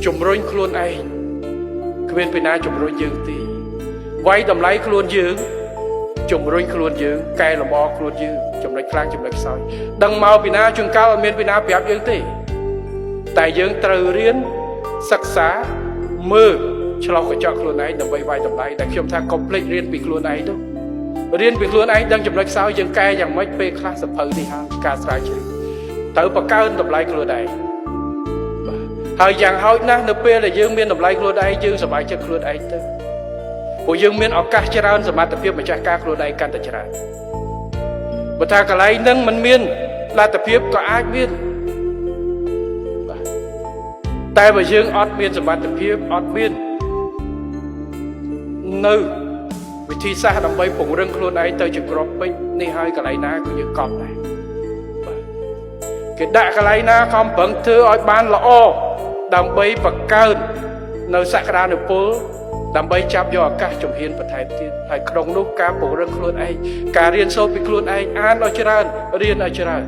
ជំរុញខ្លួនឯងគ្មានពីណាជំរុញយើងទេវាយតម្លៃខ្លួនយើងជំរុញខ្លួនយើងកែលម្អខ្លួនយើងចំណុចខ្លាំងចំណុចខ្សោយដឹងមកពីណាជួនកាលអត់មានពីណាប្រាប់យើងទេតែយើងត្រូវរៀនសិក្សាមើលឆ្លោះកញ្ចក់ខ្លួនឯងដើម្បីវាយតម្លៃដែលខ្ញុំថាកុំភ្លេចរៀនពីខ្លួនឯងទៅរៀនពីខ្លួនឯងដឹងចំណុចខ្សោយយើងកែយ៉ាងម៉េចពេលខ្លះសភៅនេះហើយការស្រាវជ្រាវត្រូវបង្កើនតម្លៃខ្លួនឯងហើយយ៉ាងហោចណាស់នៅពេលដែលយើងមានតម្លៃខ្លួនឯងយើងសប្បាយចិត្តខ្លួនឯងទៅព្រោះយើងមានឱកាសច្រើនសមត្ថភាពម្ចាស់ការខ្លួនឯងកាន់តែច្រើនបើថាកន្លែងហ្នឹងมันមានលទ្ធភាពក៏អាចមានតែបើយើងអត់មានសមត្ថភាពអត់មាននៅវិធីសាស្ត្រដើម្បីពង្រឹងខ្លួនឯងទៅជាក្របពេញនេះហើយកន្លែងណាក៏យើងកប់ដែរគេដាក់កន្លែងណាខំប្រឹងធ្វើឲ្យបានល្អដើម្បីបង្កើននៅសក្តានុពលដើម្បីចាប់យកឱកាសជំហានបន្ថែមទៀតហើយក្នុងនោះការពង្រឹងខ្លួនឯងការរៀនសូត្រពីខ្លួនឯងអានឲ្យច្រើនរៀនឲ្យច្រើន